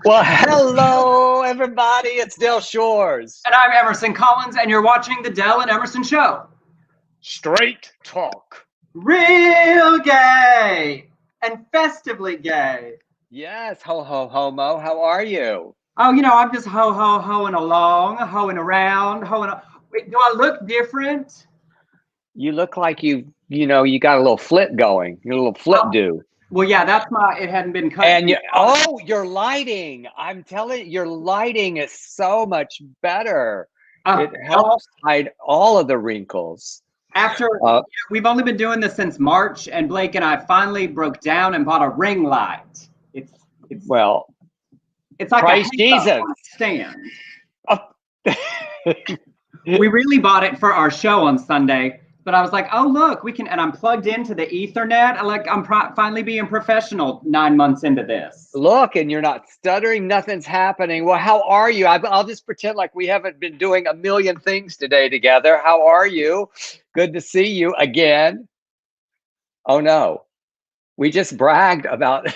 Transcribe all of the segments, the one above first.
Well, hello, everybody. It's Del Shores. And I'm Emerson Collins, and you're watching the Del and Emerson Show. Straight talk. Real gay and festively gay. Yes, ho, ho, homo. How are you? Oh, I'm just hoeing along, hoeing around, Wait, do I look different? You look like you got a little flip going. You're a little flip do. Well, yeah, that's it hadn't been cut. And your lighting. I'm telling you, your lighting is so much better. It helps hide all of the wrinkles. After we've only been doing this since March, and Blake and I finally broke down and bought a ring light. It's like Christ a Jesus stand. We really bought it for our show on Sunday, but I was like, oh look, we can, and I'm plugged into the Ethernet. I'm finally being professional 9 months into this. Look, and you're not stuttering. Nothing's happening. Well, how are you? I'll just pretend like we haven't been doing a million things today together. How are you? Good to see you again. Oh no, we just bragged about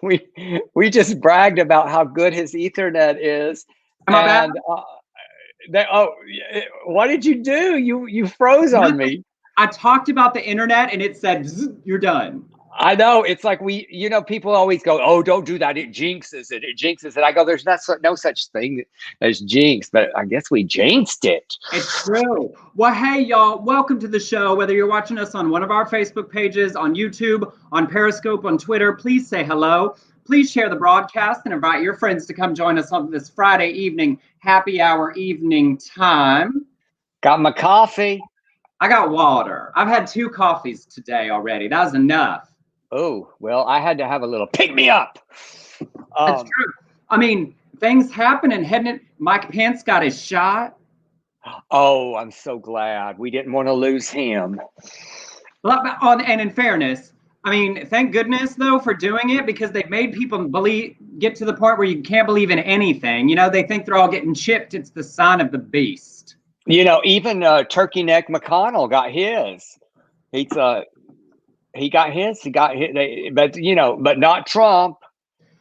we just bragged about how good his Ethernet is. And what did you do? You froze on me. I talked about the internet and it said, you're done. I know. It's like people always go, oh, don't do that. It jinxes it. It jinxes it. I go, there's no such thing as jinx, but I guess we jinxed it. It's true. Well, hey, y'all, welcome to the show. Whether you're watching us on one of our Facebook pages, on YouTube, on Periscope, on Twitter, please say hello. Please share the broadcast and invite your friends to come join us on this Friday evening, happy hour evening time. Got my coffee. I got water. I've had 2 coffees today already. That was enough. Oh, well, I had to have a little pick me up. That's true. I mean, things happen and Mike Pence got his shot. Oh, I'm so glad. We didn't want to lose him. And in fairness, I mean, thank goodness, though, for doing it, because they've made people get to the point where you can't believe in anything. They think they're all getting chipped. It's the sign of the beast. Even Turkey Neck McConnell got his. He got his, but not Trump.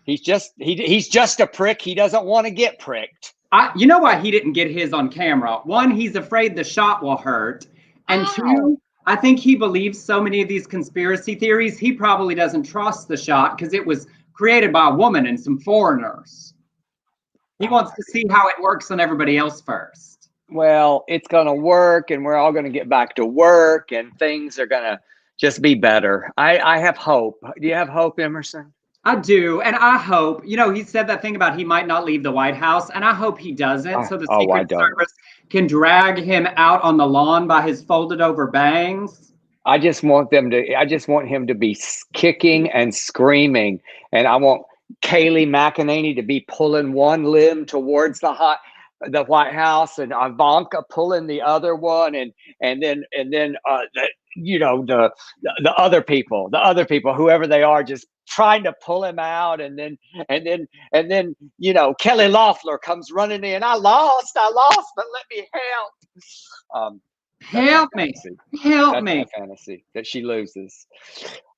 He's just a prick. He doesn't want to get pricked. You know why he didn't get his on camera? 1, he's afraid the shot will hurt. And 2, I think he believes so many of these conspiracy theories, he probably doesn't trust the shot because it was created by a woman and some foreigners. He wants to see how it works on everybody else first. Well, it's going to work, and we're all going to get back to work, and things are going to just be better. I have hope. Do you have hope, Emerson? I do. And I hope, he said that thing about he might not leave the White House, and I hope he doesn't. So the Secret Service can drag him out on the lawn by his folded over bangs. I just want him to be kicking and screaming. And I want Kayleigh McEnany to be pulling one limb towards the White House, and Ivanka pulling the other one, and then the other people, whoever they are, just trying to pull him out, and then Kelly Loeffler comes running in. I lost, but let me help. Help me. That's my fantasy that she loses.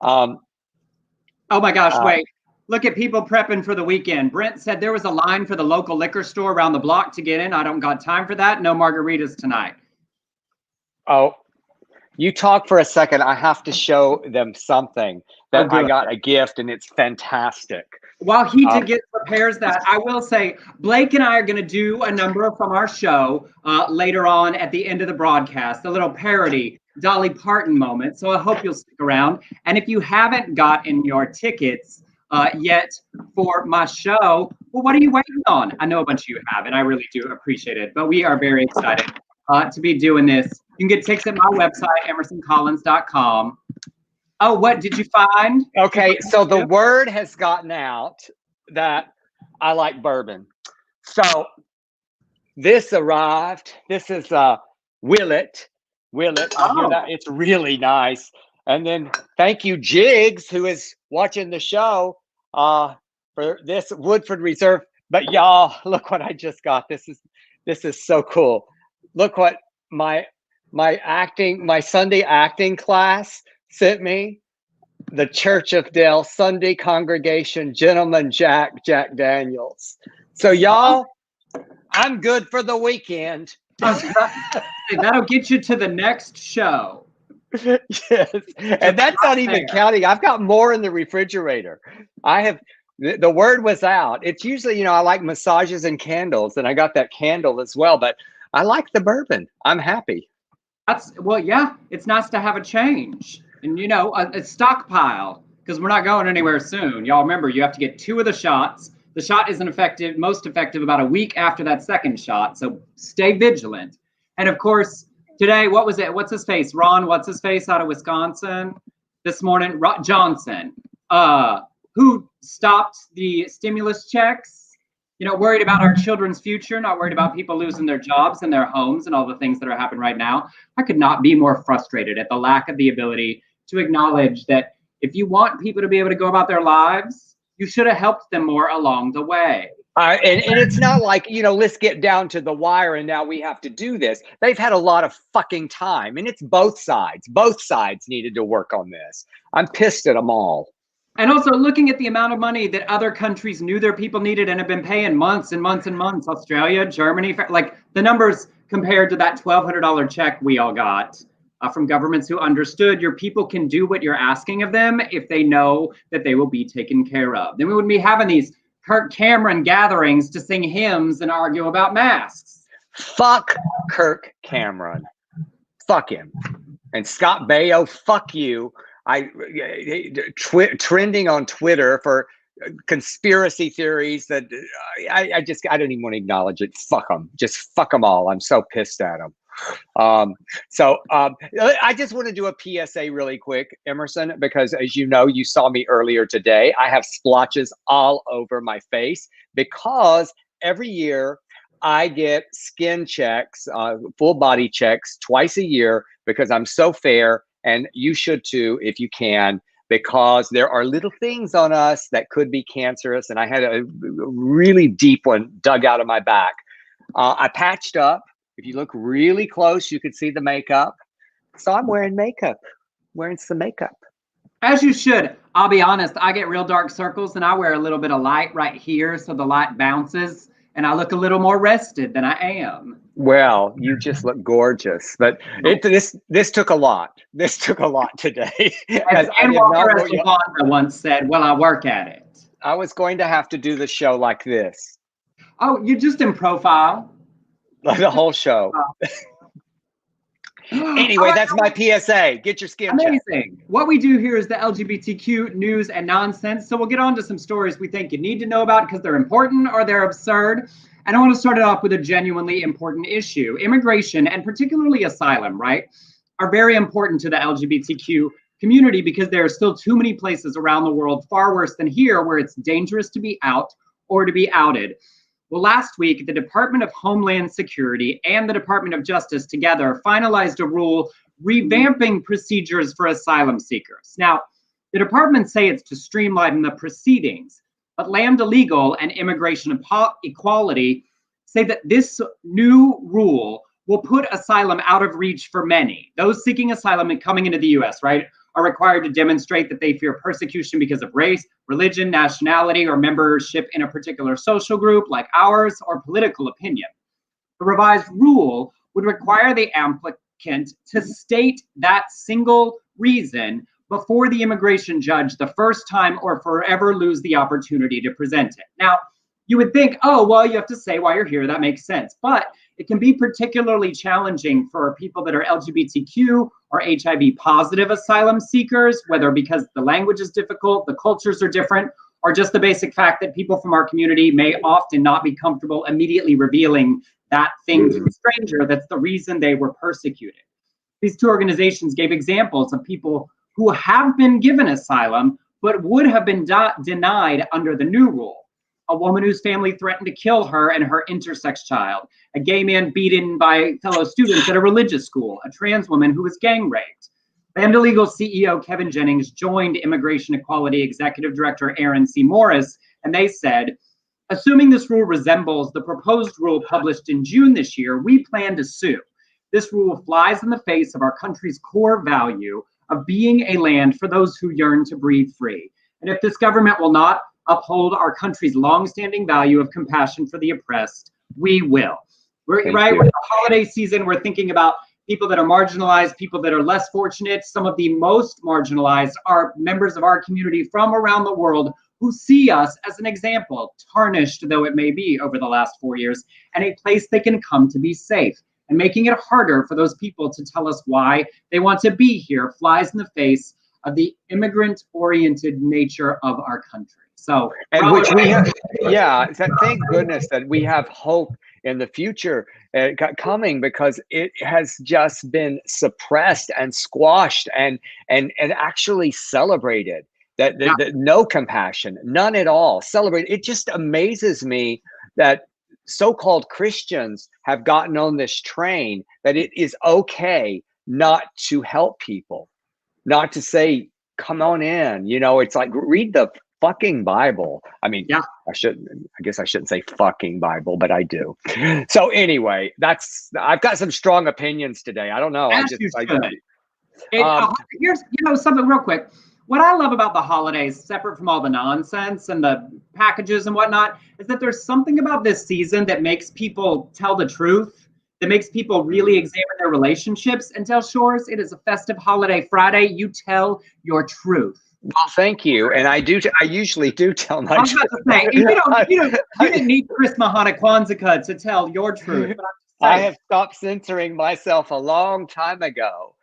Oh my gosh! Wait. Look at people prepping for the weekend. Brent said there was a line for the local liquor store around the block to get in. I don't got time for that. No margaritas tonight. Oh, you talk for a second. I have to show them something that I got a gift, and it's fantastic. While he prepares that, I will say Blake and I are going to do a number from our show later on at the end of the broadcast, a little parody Dolly Parton moment. So I hope you'll stick around. And if you haven't gotten your tickets yet for my show, well, what are you waiting on? I know a bunch of you have, and I really do appreciate it. But we are very excited to be doing this. You can get tickets at my website, emersoncollins.com. Oh, what did you find? Okay, so the word has gotten out that I like bourbon. So this arrived. This is Willet. I hear that. It's really nice. And then thank you, Jigs, who is watching the show for this Woodford Reserve. But y'all, look what I just got. This is so cool. Look what my Sunday acting class sent me. the Church of Dale Sunday Congregation, Gentleman Jack Daniels. So y'all, I'm good for the weekend. That'll get you to the next show. Yes, and that's not even counting. I've got more in the refrigerator. I have. The word was out. It's usually, I like massages and candles, and I got that candle as well. But I like the bourbon. I'm happy. Yeah. It's nice to have a change, and a stockpile, because we're not going anywhere soon. Y'all remember, you have to get 2 of the shots. The shot isn't most effective about a week after that second shot. So stay vigilant. And of course, today, what was it? What's his face? What's his face out of Wisconsin this morning? Johnson, who stopped the stimulus checks, worried about our children's future, not worried about people losing their jobs and their homes and all the things that are happening right now. I could not be more frustrated at the lack of the ability to acknowledge that if you want people to be able to go about their lives, you should have helped them more along the way. And it's not like, let's get down to the wire and now we have to do this. They've had a lot of fucking time, and it's both sides. Both sides needed to work on this. I'm pissed at them all. And also looking at the amount of money that other countries knew their people needed and have been paying months and months and months. Australia, Germany, like the numbers compared to that $1,200 check we all got from governments who understood your people can do what you're asking of them if they know that they will be taken care of. Then we wouldn't be having these Kirk Cameron gatherings to sing hymns and argue about masks. Fuck Kirk Cameron. Fuck him. And Scott Baio, fuck you. Trending on Twitter for conspiracy theories that I don't even want to acknowledge it. Fuck them. Just fuck them all. I'm so pissed at them. I just want to do a PSA really quick, Emerson, because as you know, you saw me earlier today. I have splotches all over my face because every year I get skin checks, full body checks twice a year because I'm so fair. And you should too, if you can, because there are little things on us that could be cancerous. And I had a really deep one dug out of my back. I patched up. If you look really close, you could see the makeup. So I'm wearing makeup, wearing some makeup. As you should. I'll be honest, I get real dark circles and I wear a little bit of light right here so the light bounces and I look a little more rested than I am. Well, you just look gorgeous, but this took a lot. This took a lot today. As Walker once said, well, I work at it. I was going to have to do the show like this. Oh, you're just in profile. Like the whole show. Anyway, that's my PSA. Get your skin checked. Amazing. What we do here is the LGBTQ news and nonsense. So we'll get on to some stories we think you need to know about because they're important or they're absurd. And I want to start it off with a genuinely important issue. Immigration, and particularly asylum, right, are very important to the LGBTQ community because there are still too many places around the world, far worse than here, where it's dangerous to be out or to be outed. Well, last week, the Department of Homeland Security and the Department of Justice together finalized a rule revamping procedures for asylum seekers. Now, the departments say it's to streamline the proceedings, but Lambda Legal and Immigration Equality say that this new rule will put asylum out of reach for many. Those seeking asylum and coming into the U.S., right, are required to demonstrate that they fear persecution because of race, religion, nationality, or membership in a particular social group like ours, or political opinion. The revised rule would require the applicant to state that single reason before the immigration judge the first time or forever lose the opportunity to present it. Now, you would think, oh, well, you have to say why you're here. That makes sense. But it can be particularly challenging for people that are LGBTQ or HIV positive asylum seekers, whether because the language is difficult, the cultures are different, or just the basic fact that people from our community may often not be comfortable immediately revealing that thing to a stranger that's the reason they were persecuted. These two organizations gave examples of people who have been given asylum, but would have been denied under the new rule. A woman whose family threatened to kill her and her intersex child, a gay man beaten by fellow students at a religious school, a trans woman who was gang raped. Lambda Legal CEO Kevin Jennings joined Immigration Equality Executive Director Aaron C. Morris, and they said, assuming this rule resembles the proposed rule published in June this year, we plan to sue. This rule flies in the face of our country's core value of being a land for those who yearn to breathe free. And if this government will not uphold our country's longstanding value of compassion for the oppressed, we will. We're the holiday season. We're thinking about people that are marginalized, people that are less fortunate. Some of the most marginalized are members of our community from around the world who see us as an example, tarnished though it may be over the last 4 years, and a place they can come to be safe. And making it harder for those people to tell us why they want to be here flies in the face of the immigrant-oriented nature of our country. So, and which we have, thank goodness that we have hope in the future coming, because it has just been suppressed and squashed and actually celebrated. That no compassion, none at all, celebrated. It just amazes me that so-called Christians have gotten on this train that it is okay not to help people, not to say, come on in. You know, it's like, read the fucking Bible. I mean, I guess I shouldn't say fucking Bible, but I do. So anyway, I've got some strong opinions today. I don't know. Here's, something real quick. What I love about the holidays, separate from all the nonsense and the packages and whatnot, is that there's something about this season that makes people tell the truth, that makes people really examine their relationships and tell Shores, it is a festive holiday Friday. You tell your truth. Well, thank you. And I usually do tell my truth. I was about to say, you didn't need Chris Mahana Kwanzaa to tell your truth. But I have stopped censoring myself a long time ago.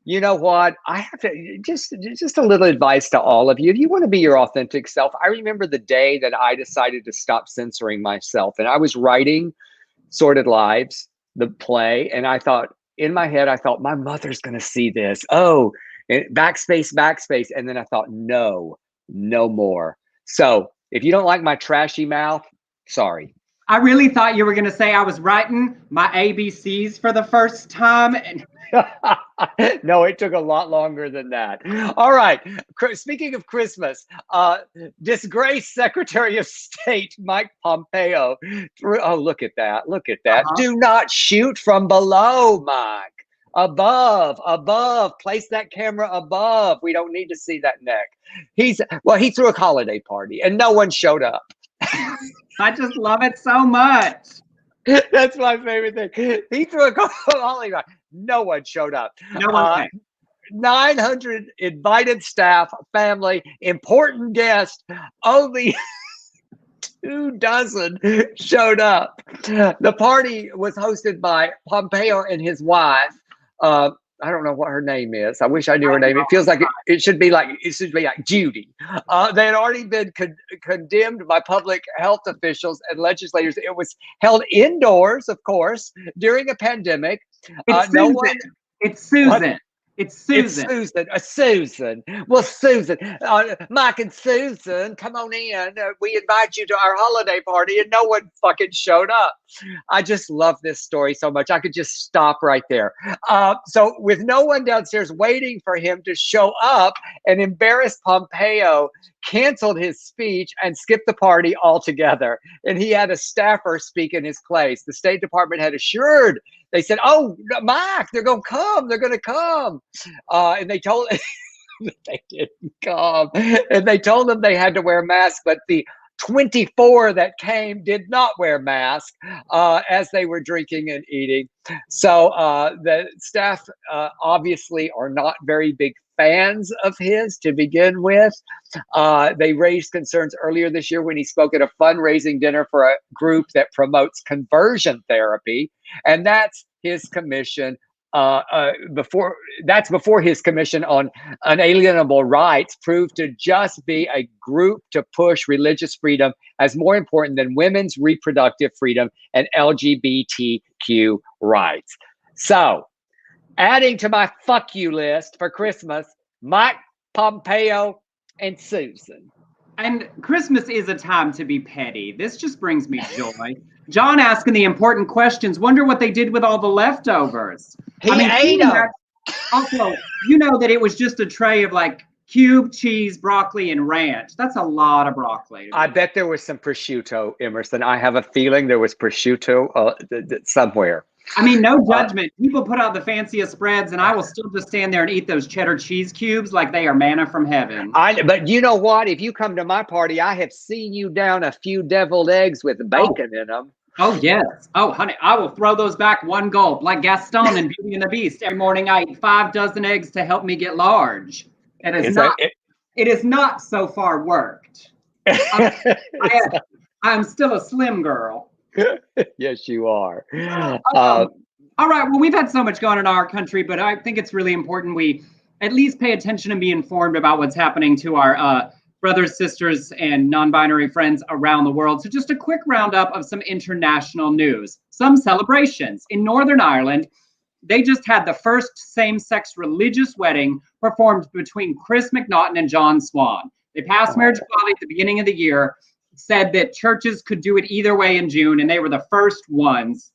You know what? I have to just a little advice to all of you. If you want to be your authentic self, I remember the day that I decided to stop censoring myself, and I was writing Sordid Lives, the play, and I thought in my head, my mother's going to see this. Oh, backspace. And then I thought, no more. So if you don't like my trashy mouth, sorry. I really thought you were going to say I was writing my ABCs for the first time. No, it took a lot longer than that. All right. Speaking of Christmas, disgraced Secretary of State Mike Pompeo. Oh, look at that. Do not shoot from below, Mike. Above. Place that camera above. We don't need to see that neck. He threw a holiday party and no one showed up. I just love it so much. That's my favorite thing. He threw a holiday party. No one showed up. No one. 900 invited staff, family, important guests. Only 24 showed up. The party was hosted by Pompeo and his wife. I don't know what her name is. I wish I knew her name. It feels like it should be like Judy. They had already been condemned by public health officials and legislators. It was held indoors, of course, during a pandemic. It's Susan. It's Susan. Susan. Well, Susan, Mike and Susan, come on in. We invite you to our holiday party, and no one fucking showed up. I just love this story so much. I could just stop right there. So with no one downstairs waiting for him to show up, an embarrassed Pompeo canceled his speech and skipped the party altogether. And he had a staffer speak in his place. The State Department had assured, they said, oh, Mike, they're going to come. And they told they didn't come. And they told them they had to wear masks, but the 24 that came did not wear masks as they were drinking and eating. So the staff obviously are not very big fans of his to begin with. They raised concerns earlier this year when he spoke at a fundraising dinner for a group that promotes conversion therapy. And that's his commission before his commission on unalienable rights proved to just be a group to push religious freedom as more important than women's reproductive freedom and LGBTQ rights. So, adding to my fuck you list for Christmas, Mike Pompeo and Susan. And Christmas is a time to be petty. This just brings me joy. John asking the important questions. Wonder what they did with all the leftovers. He ate them. Also, you know that it was just a tray of like cube cheese, broccoli, and ranch. That's a lot of broccoli. I bet there was some prosciutto, Emerson. I have a feeling there was prosciutto somewhere. I mean, no judgment. People put out the fanciest spreads, and I will still just stand there and eat those cheddar cheese cubes like they are manna from heaven. But you know what? If you come to my party, I have seen you down a few deviled eggs with bacon in them. Oh, yes. Oh, honey, I will throw those back one gulp like Gaston in Beauty and the Beast. Every morning I eat 5 dozen eggs to help me get large. It is not so far worked. I'm still a slim girl. Yes, you are. All right. Well, we've had so much going on in our country, but I think it's really important we at least pay attention and be informed about what's happening to our brothers, sisters, and non-binary friends around the world. So just a quick roundup of some international news. Some celebrations. In Northern Ireland, they just had the first same-sex religious wedding performed between Chris McNaughton and John Swan. They passed marriage equality at the beginning of the year, said that churches could do it either way in June, and they were the first ones.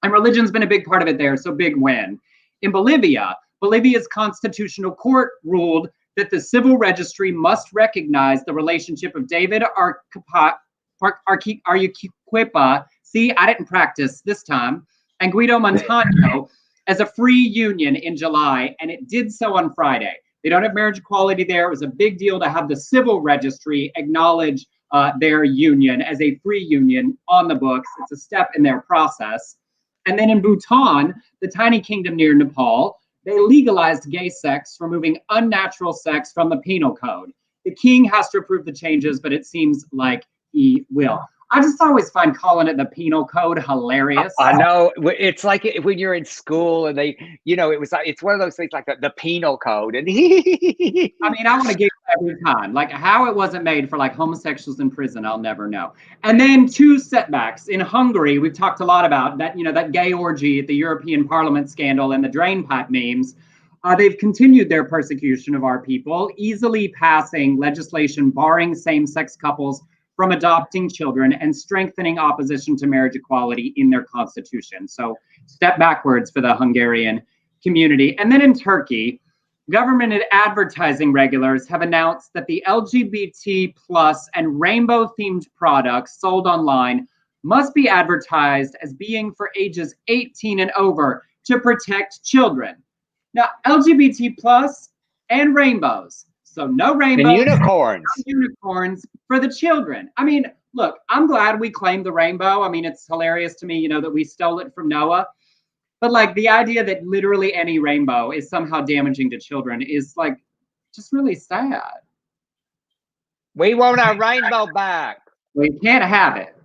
And religion's been a big part of it there, so big win. In Bolivia, Bolivia's constitutional court ruled that the civil registry must recognize the relationship of David Arequipa, see, I didn't practice this time, and Guido Montano as a free union in July, and it did so on Friday. They don't have marriage equality there. It was a big deal to have the civil registry acknowledge their union as a free union on the books. It's a step in their process. And then in Bhutan, the tiny kingdom near Nepal, they legalized gay sex, removing unnatural sex from the penal code. The king has to approve the changes, but it seems like he will. I just always find calling it the penal code hilarious. I know. It's like when you're in school and they, it was like, it's one of those things like the penal code. And I mean, I want to give it every time. Like how it wasn't made for like homosexuals in prison, I'll never know. And then 2 setbacks. In Hungary, we've talked a lot about that, that gay orgy at the European Parliament scandal and the drain pipe memes. They've continued their persecution of our people, easily passing legislation barring same-sex couples from adopting children and strengthening opposition to marriage equality in their constitution. So step backwards for the Hungarian community. And then in Turkey, government and advertising regulators have announced that the LGBT plus and rainbow themed products sold online must be advertised as being for ages 18 and over to protect children. Now, LGBT plus and rainbows. So no rainbows, and unicorns. No unicorns for the children. I mean, look, I'm glad we claimed the rainbow. I mean, it's hilarious to me, that we stole it from Noah. But like the idea that literally any rainbow is somehow damaging to children is like just really sad. We want our rainbow back. We can't have it.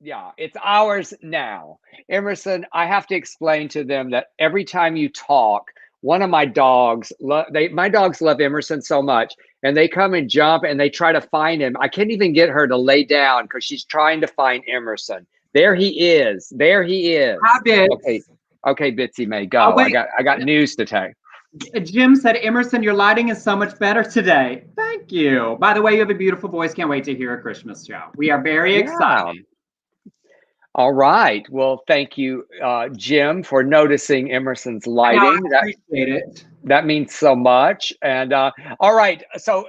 Yeah, it's ours now. Emerson, I have to explain to them that every time you talk, one of my dogs, my dogs love Emerson so much, and they come and jump and they try to find him. I can't even get her to lay down because she's trying to find Emerson. There he is. There he is. Hi, Bits. Okay, Bitsy May, go. Oh, I got news to tell you. Jim said, Emerson, your lighting is so much better today. Thank you. By the way, you have a beautiful voice. Can't wait to hear a Christmas show. We are very excited. All right. Well, thank you, Jim, for noticing Emerson's lighting. I appreciate it. That means so much. And all right. So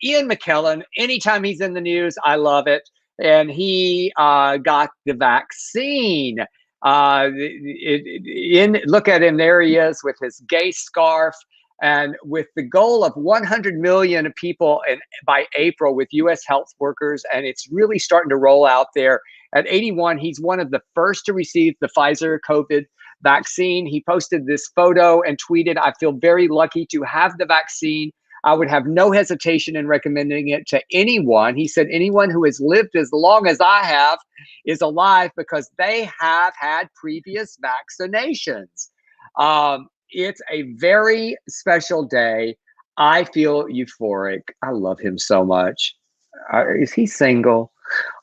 Ian McKellan, anytime he's in the news, I love it. And he got the vaccine. Look at him. There he is with his gay scarf. And with the goal of 100 million people by April with U.S. health workers, and it's really starting to roll out there. At 81, he's one of the first to receive the Pfizer COVID vaccine. He posted this photo and tweeted, "I feel very lucky to have the vaccine. I would have no hesitation in recommending it to anyone." He said, anyone who has lived as long as I have is alive because they have had previous vaccinations. It's a very special day. I feel euphoric. I love him so much. Is he single?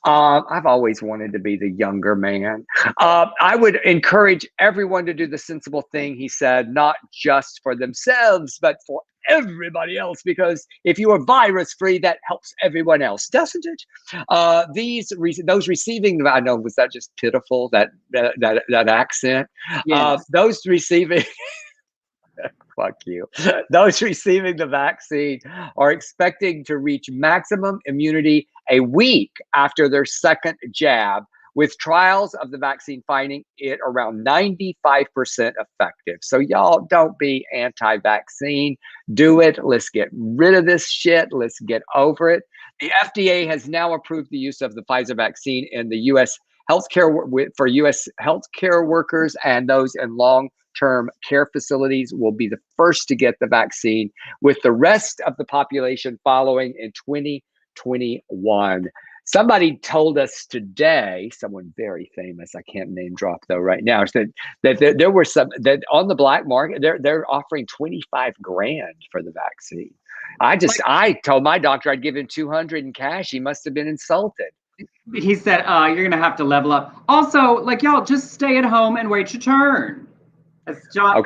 I've always wanted to be the younger man. I would encourage everyone to do the sensible thing, he said, not just for themselves, but for everybody else, because if you are virus free, that helps everyone else, doesn't it? Those receiving, I know, was that just pitiful, that accent? Yes. Those receiving fuck you. Those receiving the vaccine are expecting to reach maximum immunity a week after their second jab, with trials of the vaccine finding it around 95% effective. So y'all don't be anti-vaccine. Do it. Let's get rid of this shit. Let's get over it. The FDA has now approved the use of the Pfizer vaccine in the U.S. for U.S. healthcare workers, and those in long-term care facilities will be the first to get the vaccine, with the rest of the population following in 2021. Somebody told us today, someone very famous, I can't name drop though right now, that there were some that on the black market, they're offering 25 grand for the vaccine. I told my doctor I'd give him 200 in cash. He must have been insulted. He said, you're gonna have to level up. Also, like, y'all just stay at home and wait your turn. As John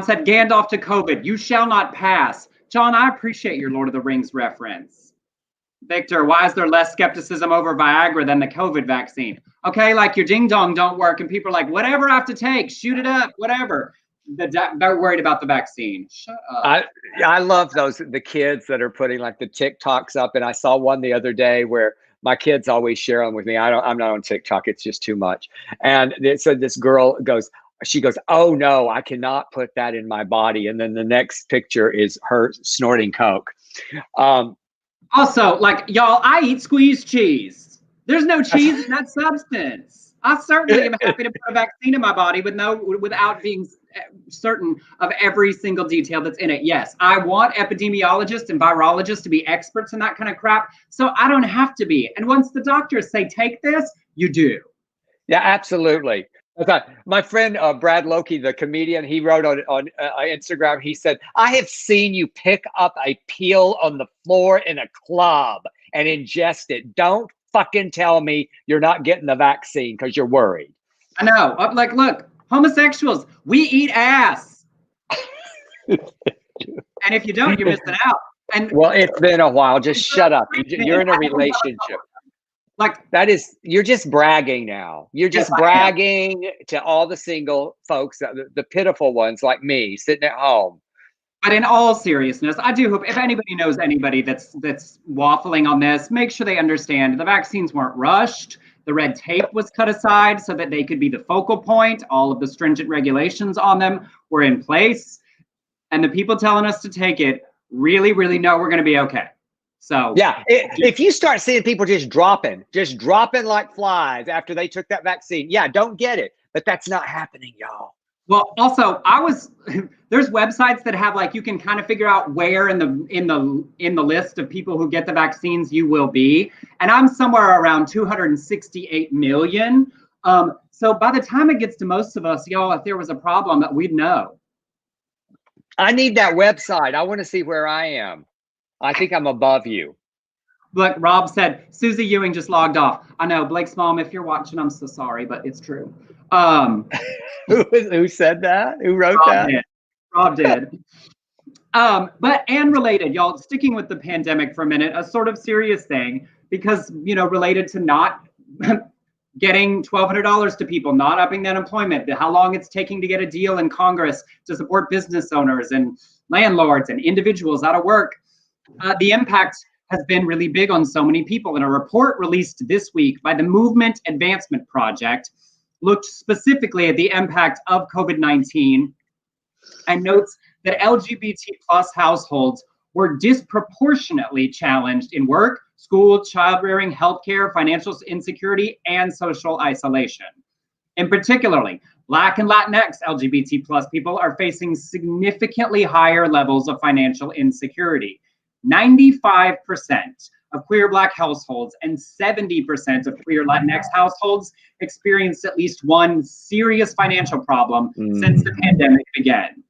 said, Gandalf to COVID, you shall not pass. John, I appreciate your Lord of the Rings reference. Victor, why is there less skepticism over Viagra than the COVID vaccine? Okay, like your ding dong don't work and people are like, whatever I have to take, shoot it up, whatever. They're worried about the vaccine. Shut up. I love the kids that are putting like the TikToks up. And I saw one the other day where my kids always share them with me. I'm not on TikTok. It's just too much. And so this girl goes, oh no, I cannot put that in my body. And then the next picture is her snorting Coke. Also, like, y'all, I eat squeezed cheese. There's no cheese in that substance. I certainly am happy to put a vaccine in my body without being certain of every single detail that's in it. Yes, I want epidemiologists and virologists to be experts in that kind of crap, so I don't have to be. And once the doctors say, take this, you do. Yeah, absolutely. Okay. My friend Brad Loki, the comedian, he wrote on Instagram, he said, I have seen you pick up a peel on the floor in a club and ingest it. Don't fucking tell me you're not getting the vaccine because you're worried. I know. Like, look, homosexuals, we eat ass. And if you don't, you're missing out. And well, it's been a while. Just shut up. You're in a relationship. Like, you're just bragging now. You're just bragging to all the single folks, the pitiful ones like me sitting at home. But in all seriousness, I do hope if anybody knows anybody that's waffling on this, make sure they understand the vaccines weren't rushed. The red tape was cut aside so that they could be the focal point. All of the stringent regulations on them were in place. And the people telling us to take it really, really know we're going to be okay. So yeah, if you start seeing people just dropping like flies after they took that vaccine, yeah, don't get it. But that's not happening, y'all. Well, also, there's websites that have, like, you can kind of figure out where in the list of people who get the vaccines you will be, and I'm somewhere around 268 million. So by the time it gets to most of us, y'all, if there was a problem, that we'd know. I need that website. I want to see where I am. I think I'm above you. Look, Rob said, Susie Ewing just logged off. I know, Blake's mom, if you're watching, I'm so sorry, but it's true. Who said that? Who wrote that? Rob did. But related, y'all, sticking with the pandemic for a minute, a sort of serious thing, because, related to not getting $1,200 to people, not upping the unemployment, how long it's taking to get a deal in Congress to support business owners and landlords and individuals out of work. The impact has been really big on so many people. And a report released this week by the Movement Advancement Project looked specifically at the impact of COVID-19 and notes that LGBT plus households were disproportionately challenged in work, school, child rearing, healthcare, financial insecurity, and social isolation. In particularly, Black and Latinx LGBT plus people are facing significantly higher levels of financial insecurity. 95% of queer Black households and 70% of queer Latinx households experienced at least one serious financial problem since the pandemic began.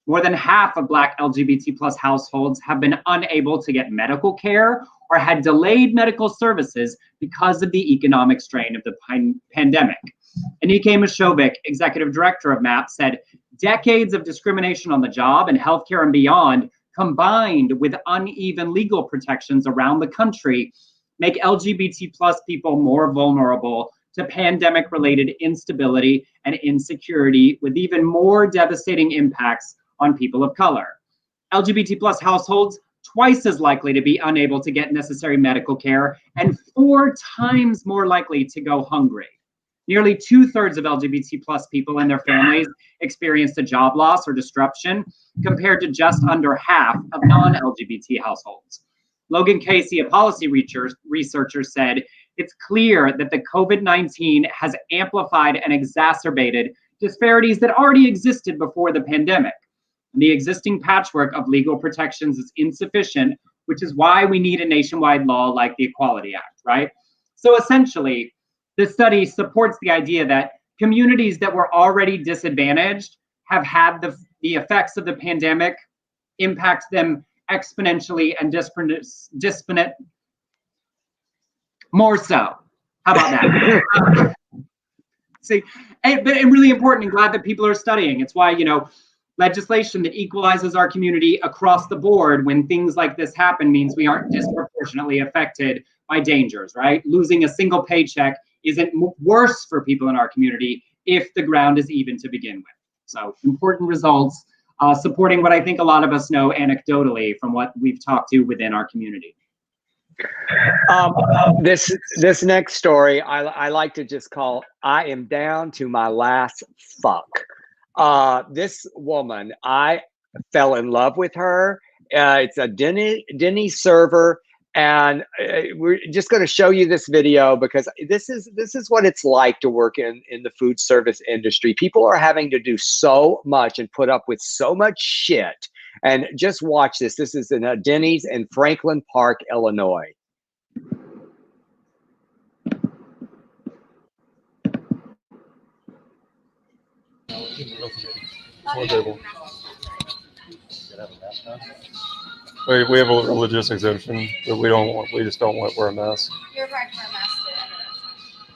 More than half of Black LGBT plus households have been unable to get medical care or had delayed medical services because of the economic strain of the pandemic. Anike Mashovic, executive director of MAP, said decades of discrimination on the job and healthcare and beyond, combined with uneven legal protections around the country, make LGBT plus people more vulnerable to pandemic-related instability and insecurity, with even more devastating impacts on people of color. LGBT plus households twice as likely to be unable to get necessary medical care, and 4 times more likely to go hungry. Nearly 2/3 of LGBT plus people and their families experienced a job loss or disruption, compared to just under half of non-LGBT households. Logan Casey, a policy researcher, said, "It's clear that the COVID-19 has amplified and exacerbated disparities that already existed before the pandemic. And the existing patchwork of legal protections is insufficient, which is why we need a nationwide law like the Equality Act," right? So essentially, this study supports the idea that communities that were already disadvantaged have had the effects of the pandemic impact them exponentially and disproportionate more so. How about that? See, but really important and glad that people are studying. It's why, legislation that equalizes our community across the board when things like this happen means we aren't disproportionately affected by dangers, right? Losing a single paycheck isn't worse for people in our community if the ground is even to begin with. So important results, supporting what I think a lot of us know anecdotally from what we've talked to within our community. This next story, I like to just call, I am down to my last fuck. This woman, I fell in love with her. It's a Denny server. And we're just going to show you this video because this is what it's like to work in the food service industry. People are having to do so much and put up with so much shit. And just watch this. This is in a Denny's in Franklin Park, Illinois. We have a religious exemption, but we just don't wear a mask. You're required to wear a mask.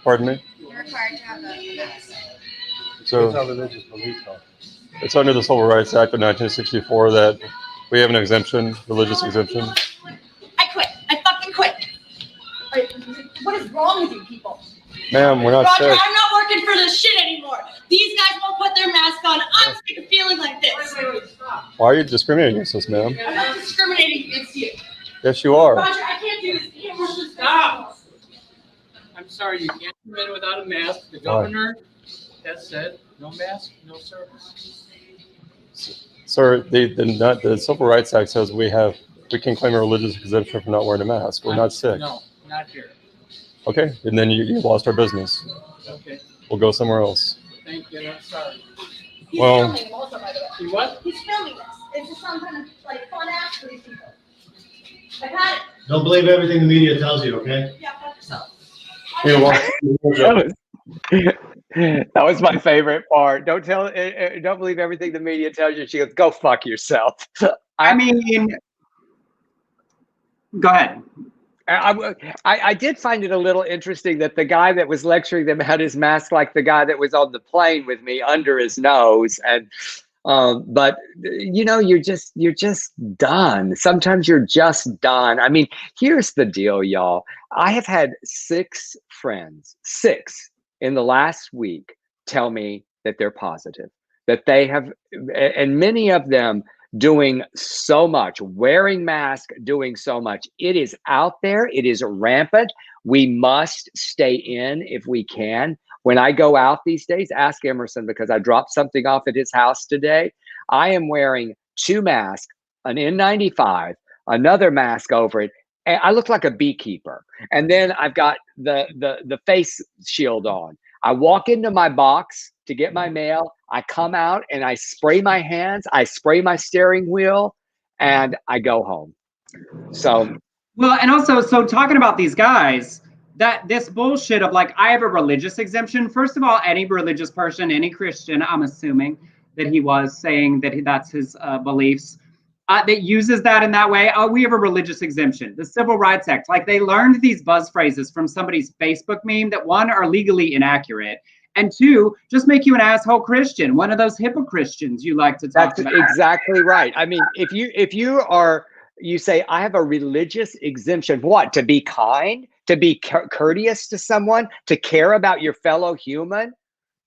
Pardon me? You're required to have a mask. So It's our religious belief, though. it's under the Civil Rights Act of 1964 that we have an exemption, religious exemption. I quit. I fucking quit. What is wrong with you people? Ma'am, we're not Roger, sick. I'm not working for this shit anymore. These guys won't put their mask on. I'm sick of feeling like this. Stop. Why are you discriminating against us, ma'am? I'm not discriminating against you. Yes, you are. Roger, I can't do this. You can't work this. Stop. I'm sorry, you can't come in without a mask. The governor has said, no mask, no service. Sir, the Civil Rights Act says we can claim a religious exemption for not wearing a mask. We're not sick. No, not here. Okay, and then you lost our business. Okay, We'll go somewhere else. thank you, I'm sorry. He's Well- filming also, by the way. You what? He's filming this. It's just some kind of fun act for these people. I've had it. Don't believe everything the media tells you, okay? Yeah, fuck yourself. That was my favorite part. Don't believe everything the media tells you. She goes, go fuck yourself. I mean, go ahead. I did find it a little interesting that the guy that was lecturing them had his mask like the guy that was on the plane with me under his nose. And but you're just done. Sometimes you're just done. I mean, here's the deal, y'all. I have had 6 friends, 6 in the last week, tell me that they're positive, that they have, and many of them doing so much, wearing masks, doing so much. It is out there. It is rampant. We must stay in if we can. When I go out these days, ask Emerson, because I dropped something off at his house today. I am wearing 2 masks, an N95, another mask over it. And I look like a beekeeper. And then I've got the face shield on. I walk into my box to get my mail. I come out and I spray my hands. I spray my steering wheel and I go home. So. Well, and also, so talking about these guys, that this bullshit of like, I have a religious exemption. First of all, any religious person, any Christian, I'm assuming that he was saying that that's his beliefs, that uses that in that way. Oh, we have a religious exemption. The Civil Rights Act, like they learned these buzz phrases from somebody's Facebook meme that 1, are legally inaccurate, and 2, just make you an asshole Christian, one of those hypocristians you like to talk That's about. exactly right. I mean, if you say, I have a religious exemption, what? To be kind, to be courteous to someone, to care about your fellow human.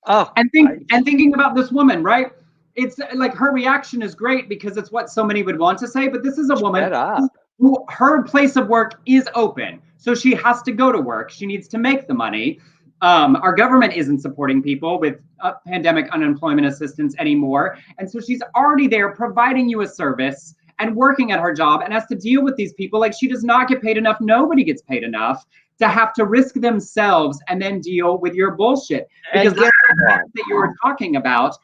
Oh, And thinking about this woman, right? it's like her reaction is great because it's what so many would want to say, but this is a woman Shut up. who her place of work is open. So she has to go to work. She needs to make the money. Our government isn't supporting people with pandemic unemployment assistance anymore. And so she's already there providing you a service and working at her job and has to deal with these people. Like, she does not get paid enough. Nobody gets paid enough to have to risk themselves and then deal with your bullshit. Because that's that you were talking about.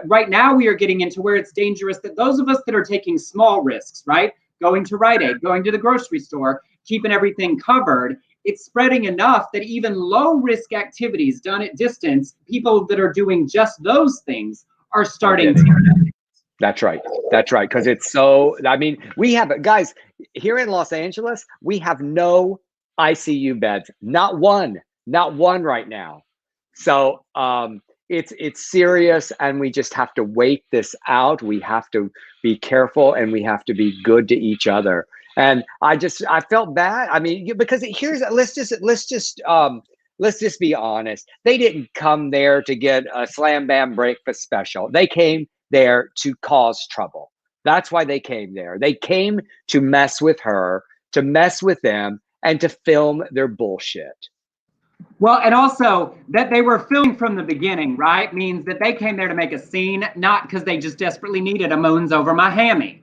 Right now we are getting into where it's dangerous that those of us that are taking small risks, right? Going to Rite Aid, going to the grocery store, keeping everything covered, it's spreading enough that even low risk activities done at distance, people that are doing just those things are starting to. That's right. That's right. Because it's so, I mean, we have, guys, here in Los Angeles, we have no ICU beds. Not one right now. So it's serious, and we just have to wait this out. We have to be careful, and we have to be good to each other. And I felt bad. I mean, because let's just be honest. They didn't come there to get a slam bam breakfast special. They came there to cause trouble. That's why they came there. They came to mess with her, to mess with them, and to film their bullshit. Well, and also that they were filming from the beginning, right? Means that they came there to make a scene, not because they just desperately needed a moons over my hammy.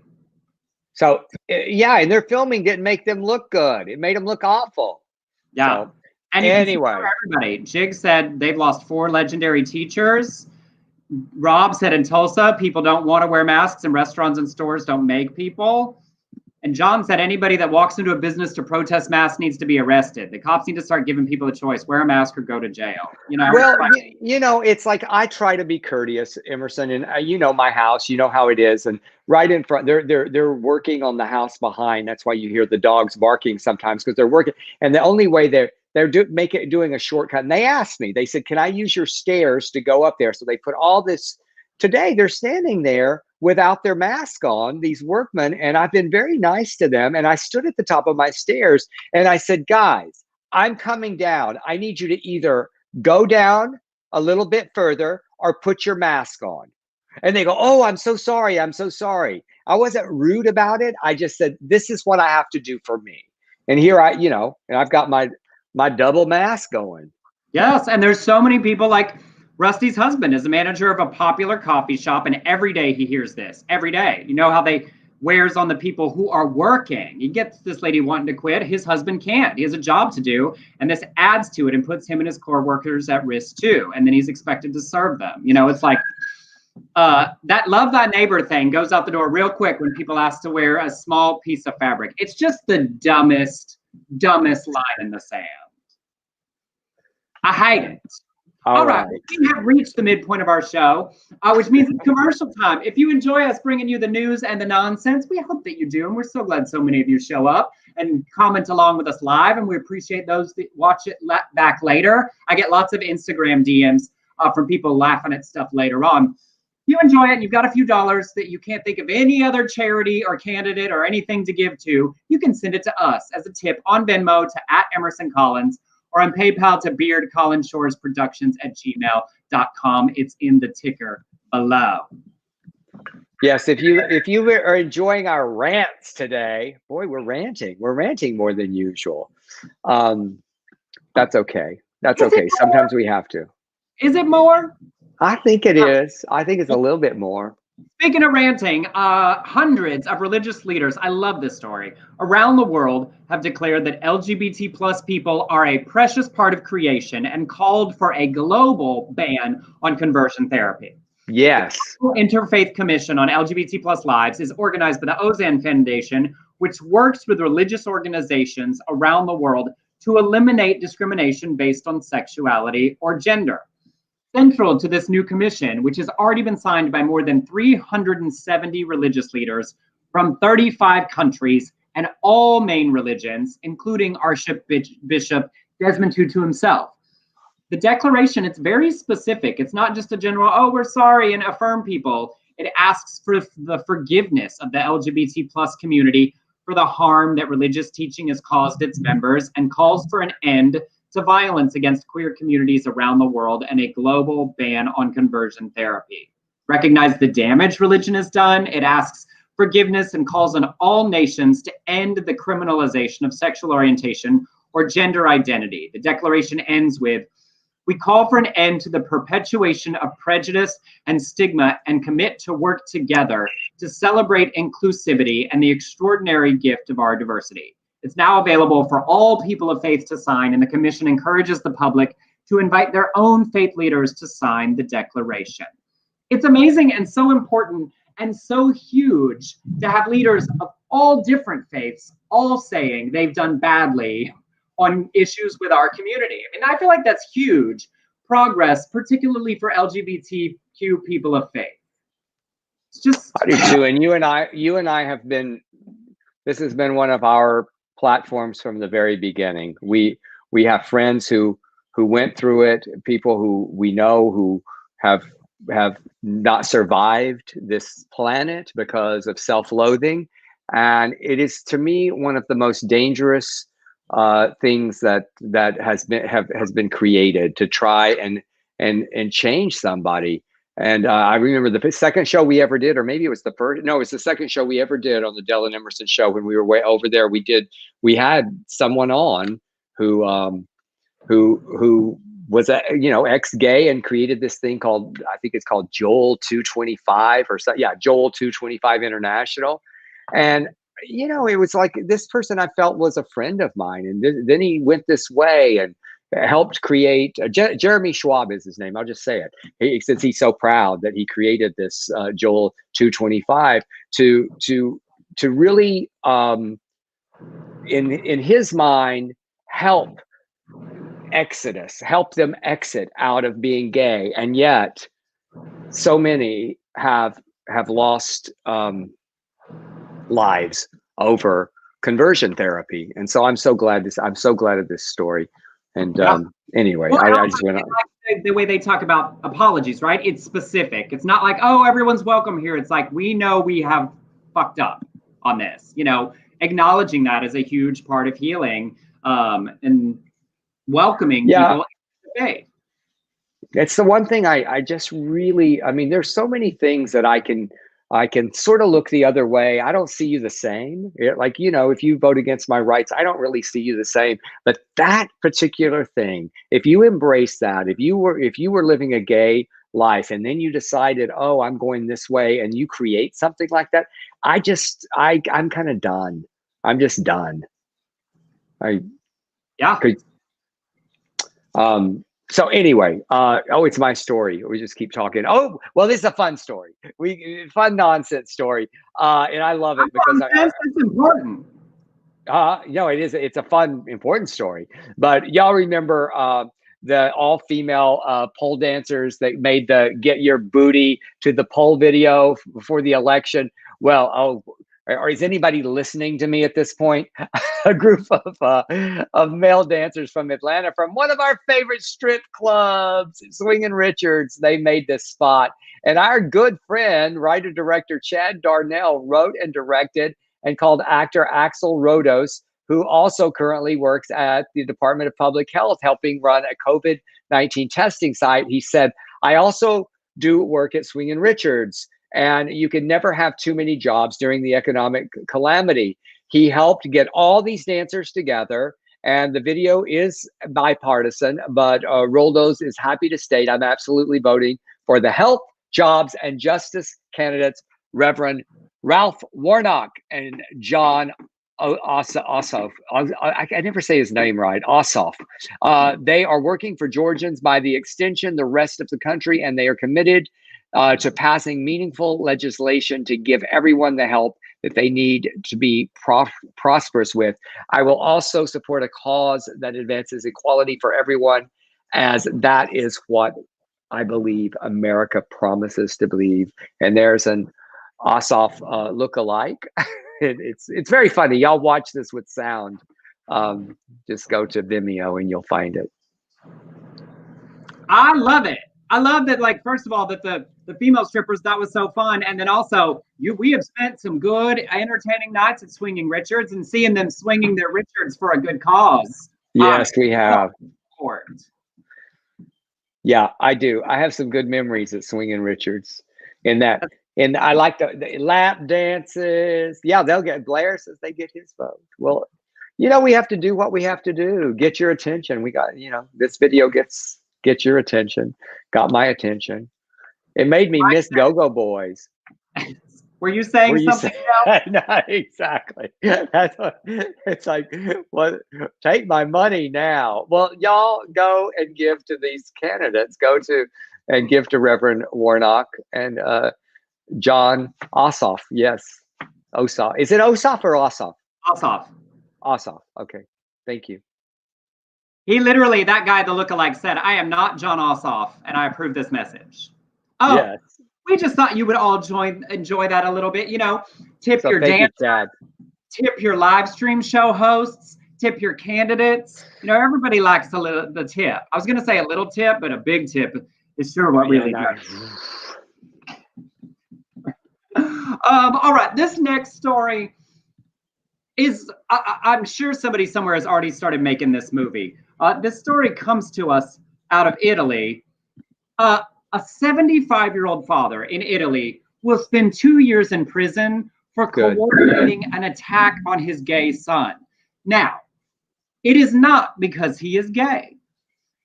So, yeah, and their filming didn't make them look good. It made them look awful. Yeah. So, and anyway. Everybody, Jig said they've lost 4 legendary teachers. Rob said in Tulsa, people don't want to wear masks, and restaurants and stores don't make people. And John said anybody that walks into a business to protest masks needs to be arrested. The cops need to start giving people a choice: wear a mask or go to jail. You know. Well, it's like I try to be courteous, Emerson, and you know my house. You know how it is, and right in front, they're working on the house behind. That's why you hear the dogs barking sometimes, because they're working. And the only way they're doing a shortcut. And they asked me. They said, "Can I use your stairs to go up there?" So they put all this. Today they're standing there without their mask on, these workmen, and I've been very nice to them. And I stood at the top of my stairs and I said, "Guys, I'm coming down. I need you to either go down a little bit further or put your mask on." And they go, "Oh, I'm so sorry. I'm so sorry." I wasn't rude about it. I just said, "This is what I have to do for me." And here and I've got my double mask going. Yes, and there's so many people. Like Rusty's husband is a manager of a popular coffee shop, and every day he hears this. Every day. You know how they wears on the people who are working. He gets this lady wanting to quit. His husband can't. He has a job to do, and this adds to it and puts him and his core workers at risk too. And then he's expected to serve them. You know, it's like that love thy neighbor thing goes out the door real quick when people ask to wear a small piece of fabric. It's just the dumbest line in the sand. I hate it. All right, we have reached the midpoint of our show, which means it's commercial time. If you enjoy us bringing you the news and the nonsense, we hope that you do, and we're so glad so many of you show up and comment along with us live, and we appreciate those that watch it back later. I get lots of Instagram DMs from people laughing at stuff later on. If you enjoy it and you've got a few dollars that you can't think of any other charity or candidate or anything to give to, you can send it to us as a tip on Venmo to @EmersonCollins, or on PayPal to beardcollinshoresproductions@gmail.com. It's in the ticker below. Yes, if you are enjoying our rants today, boy, we're ranting. We're ranting more than usual. That's okay. That's okay. Sometimes we have to. Is it more? I think it is. I think it's a little bit more. Speaking of ranting, hundreds of religious leaders, I love this story, around the world have declared that LGBT plus people are a precious part of creation and called for a global ban on conversion therapy. Yes. The Interfaith Commission on LGBT plus Lives is organized by the Ozan Foundation, which works with religious organizations around the world to eliminate discrimination based on sexuality or gender. Central to this new commission, which has already been signed by more than 370 religious leaders from 35 countries and all main religions, including Archbishop Desmond Tutu himself. The declaration, it's very specific. It's not just a general, "Oh, we're sorry," and affirm people. It asks for the forgiveness of the LGBT plus community for the harm that religious teaching has caused its members, and calls for an end to violence against queer communities around the world and a global ban on conversion therapy. recognize the damage religion has done. It asks forgiveness and calls on all nations to end the criminalization of sexual orientation or gender identity. The declaration ends with, "We call for an end to the perpetuation of prejudice and stigma and commit to work together to celebrate inclusivity and the extraordinary gift of our diversity." It's now available for all people of faith to sign, and the commission encourages the public to invite their own faith leaders to sign the declaration. It's amazing and so important and so huge to have leaders of all different faiths all saying they've done badly on issues with our community. And I feel like that's huge progress, particularly for LGBTQ people of faith. It's just, I do too. And you and I have been, this has been one of our platforms from the very beginning. We have friends who went through it, people who we know who have not survived this planet because of self-loathing. And it is, to me, one of the most dangerous things that has been created to try and change somebody. And I remember the second show we ever did, or maybe it was the first. No, it was the second show we ever did on the Del and Emerson show when we were way over there. We had someone on who was a ex-gay and created this thing called, I think it's called Joel 225 or so. Yeah, Joel 225 International. And it was like this person I felt was a friend of mine, and then he went this way and helped create. Jeremy Schwab is his name. I'll just say it, since he's so proud that he created this Joel 225 to really, in his mind, help them exit out of being gay, and yet so many have lost lives over conversion therapy. And so I'm so glad of this story. And anyway, well, I just went on. Like the way they talk about apologies, right? It's specific. It's not like, oh, everyone's welcome here. It's like, we know we have fucked up on this. Acknowledging that is a huge part of healing, and welcoming people into faith. It's the one thing I just really, there's so many things that I can sort of look the other way. I don't see you the same. If you vote against my rights, I don't really see you the same. But that particular thing, if you embrace that, if you were living a gay life and then you decided, oh, I'm going this way, and you create something like that, I'm kind of done. I'm just done. So anyway, it's my story. We just keep talking. Oh, well, this is a fun story. Fun nonsense story. And I love it because it's important. It is. It's a fun, important story. But y'all remember the all-female pole dancers that made the "Get Your Booty to the Pole" video before the election? Well, or is anybody listening to me at this point? A group of male dancers from Atlanta, from one of our favorite strip clubs, Swing and Richards. They made this spot, and our good friend, writer-director Chad Darnell wrote and directed, and called actor Axel Rodos, who also currently works at the Department of Public Health, helping run a COVID-19 testing site. He said, "I also do work at Swing and Richards, and you can never have too many jobs during the economic calamity." He helped get all these dancers together, and the video is bipartisan, but Roldos is happy to state, "I'm absolutely voting for the health, jobs, and justice candidates, Reverend Ralph Warnock and John Ossoff." I never say his name right. Ossoff. They are working for Georgians, by the extension, the rest of the country, and they are committed to passing meaningful legislation to give everyone the help that they need to be prosperous with. I will also support a cause that advances equality for everyone, as that is what I believe America promises to believe. And there's an Ossoff look-alike. It's very funny. Y'all watch this with sound. Just go to Vimeo and you'll find it. I love it. I love that, first of all, that the female strippers, that was so fun. And then also, we have spent some good, entertaining nights at Swinging Richards and seeing them swinging their Richards for a good cause. Yes, we have. Important. Yeah, I do. I have some good memories at Swinging Richards. in that. And I like the lap dances. Yeah, Blair says they get his vote. Well, we have to do what we have to do. Get your attention. We got, this video gets your attention. Got my attention. It made me miss Go-Go Boys. Were you saying something else? No, exactly. That's what it's like. What? Take my money now. Well, y'all go and give to these candidates. Go to and give to Reverend Warnock and John Ossoff. Yes, Ossoff. Is it Ossoff or Ossoff? Ossoff. Ossoff. Okay, thank you. He literally, that guy, the lookalike, said, "I am not John Ossoff, and I approve this message." Oh. Yes. We just thought you would all enjoy that a little bit. Tip your dance, tip your live stream show hosts, tip your candidates. Everybody likes the tip. I was going to say a little tip, but a big tip is sure what really matters. All right, this next story is, I'm sure somebody somewhere has already started making this movie. This story comes to us out of Italy. A 75-year-old father in Italy will spend 2 years in prison for coordinating an attack on his gay son. Now, it is not because he is gay.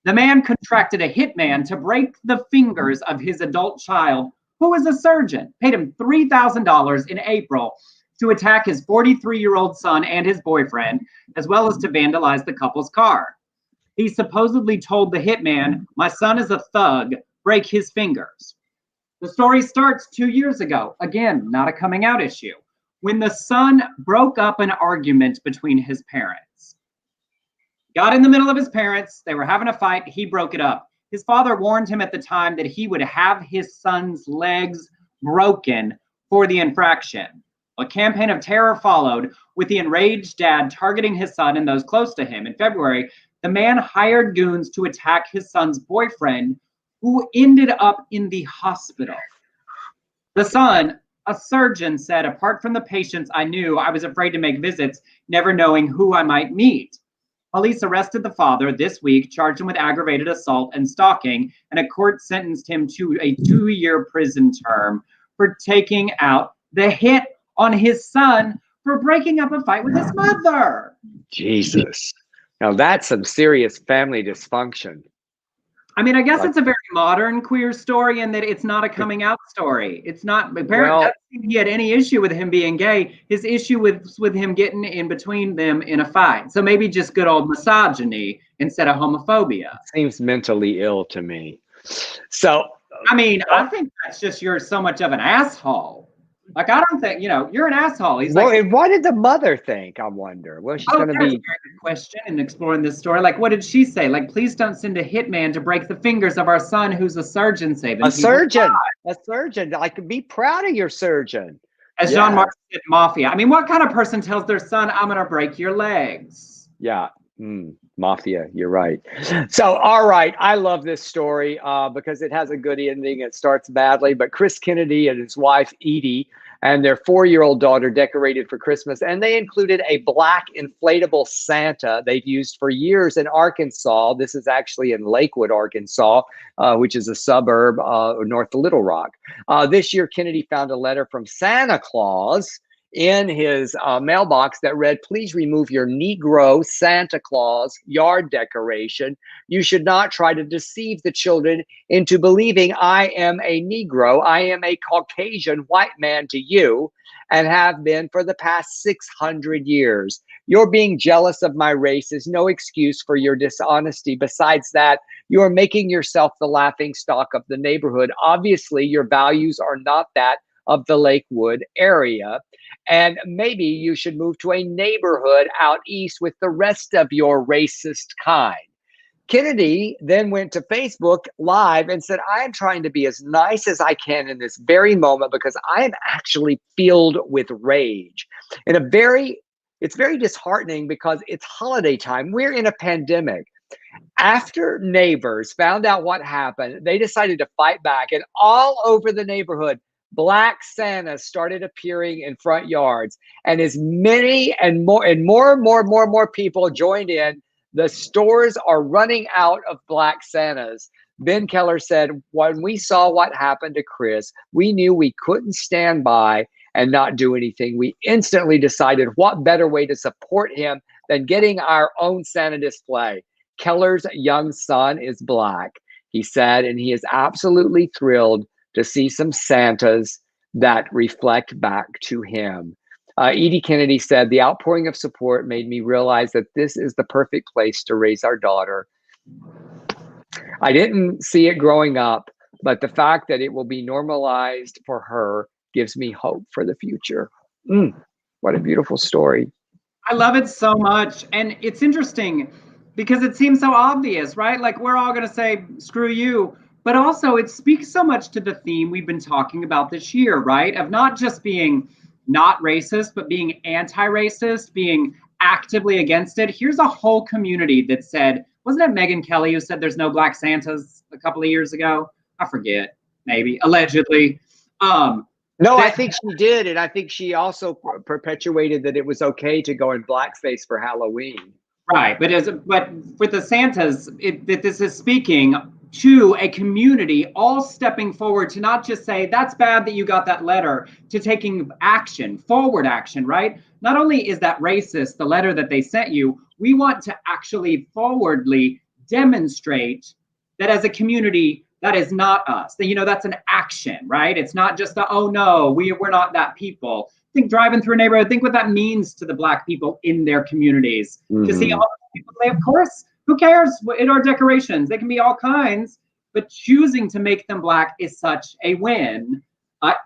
The man contracted a hitman to break the fingers of his adult child, who is a surgeon, paid him $3,000 in April to attack his 43-year-old son and his boyfriend, as well as to vandalize the couple's car. He supposedly told the hitman, "My son is a thug, break his fingers." The story starts 2 years ago. Again, not a coming out issue. When the son broke up an argument between his parents. Got in the middle of his parents. They were having a fight. He broke it up. His father warned him at the time that he would have his son's legs broken for the infraction. A campaign of terror followed, with the enraged dad targeting his son and those close to him. In February, the man hired goons to attack his son's boyfriend, who ended up in the hospital. The son, a surgeon, said, "Apart from the patients I knew, I was afraid to make visits, never knowing who I might meet." Police arrested the father this week, charged him with aggravated assault and stalking, and a court sentenced him to a 2-year prison term for taking out the hit on his son for breaking up a fight with his mother. Jesus. Now that's some serious family dysfunction. I mean, I guess it's a very modern queer story in that it's not a coming out story. It's not, apparently, I don't think he had any issue with him being gay. His issue was with him getting in between them in a fight. So maybe just good old misogyny instead of homophobia. Seems mentally ill to me. So, I mean, I think that's just you're so much of an asshole. Like, I don't think, you're an asshole. He's well, like, and what did the mother think? I wonder. Well, she's going to be. That's a very good question in exploring this story. Like, what did she say? Like, please don't send a hitman to break the fingers of our son, who's a surgeon saving a surgeon. Like, be proud of your surgeon. As John Mark said, mafia. I mean, what kind of person tells their son, "I'm going to break your legs"? Yeah. Mafia, you're right. So, all right, I love this story because it has a good ending. It starts badly, but Chris Kennedy and his wife, Edie, and their 4-year-old daughter decorated for Christmas, and they included a black inflatable Santa they've used for years in Arkansas. This is actually in Lakewood, Arkansas, which is a suburb north of Little Rock. This year, Kennedy found a letter from Santa Claus in his mailbox that read, "Please remove your Negro Santa Claus yard decoration. You should not try to deceive the children into believing I am a Negro. I am a Caucasian white man to you and have been for the past 600 years. Your being jealous of my race is no excuse for your dishonesty. Besides that, you are making yourself the laughing stock of the neighborhood. Obviously, your values are not that of the Lakewood area. And maybe you should move to a neighborhood out east with the rest of your racist kind." Kennedy then went to Facebook Live and said, "I am trying to be as nice as I can in this very moment because I am actually filled with rage." It's very disheartening because it's holiday time. We're in a pandemic. After neighbors found out what happened, they decided to fight back, and all over the neighborhood, Black Santas started appearing in front yards, and as many and more people joined in. The stores are running out of Black Santas. Ben Keller said, when we saw what happened to Chris, we knew we couldn't stand by and not do anything. We instantly decided what better way to support him than getting our own Santa display. Keller's young son is Black, he said, and he is absolutely thrilled to see some Santas that reflect back to him. Edie Kennedy said, the outpouring of support made me realize that this is the perfect place to raise our daughter. I didn't see it growing up, but the fact that it will be normalized for her gives me hope for the future. What a beautiful story. I love it so much. And it's interesting because it seems so obvious, right? Like we're all going to say, screw you. But also it speaks so much to the theme we've been talking about this year, right? Of not just being not racist, but being anti-racist, being actively against it. Here's a whole community that said, wasn't it Megyn Kelly who said there's no Black Santas a couple of years ago? I forget, maybe, allegedly. No, I think she did. And I think she also perpetuated that it was okay to go in blackface for Halloween. Right. But with the Santas, this is speaking to a community all stepping forward to not just say, that's bad that you got that letter, to taking action, forward action, right? Not only is that racist, the letter that they sent you, we want to actually forwardly demonstrate that as a community, that is not us. That, that's an action, right? It's not just oh no, we're not that people. Think driving through a neighborhood, think what that means to the Black people in their communities. To see all the people say, of course, who cares in our decorations? They can be all kinds, but choosing to make them Black is such a win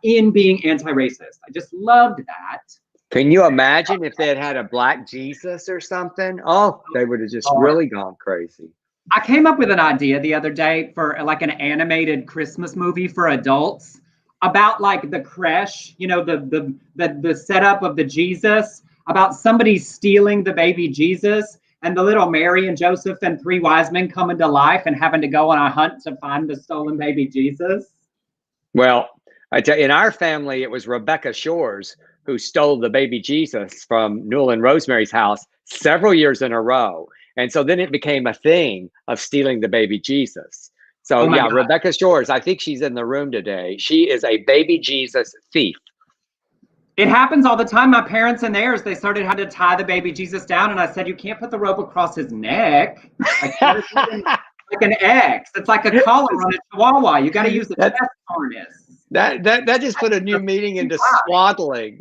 in being anti-racist. I just loved that. Can you imagine if they had had a Black Jesus or something? Oh, they would have just really gone crazy. I came up with an idea the other day for like an animated Christmas movie for adults about like the creche, the setup of the Jesus, about somebody stealing the baby Jesus and the little Mary and Joseph and three wise men coming to life and having to go on a hunt to find the stolen baby Jesus. Well, I tell you, in our family, it was Rebecca Shores who stole the baby Jesus from Newell and Rosemary's house several years in a row. And so then it became a thing of stealing the baby Jesus. So yeah, God. Rebecca Shores, I think she's in the room today. She is a baby Jesus thief. It happens all the time. My parents and theirs, they started having to tie the baby Jesus down. And I said, you can't put the rope across his neck. Like an X. It's like a collar on a chihuahua. You got to use a chest harness. That just put a new meaning into swaddling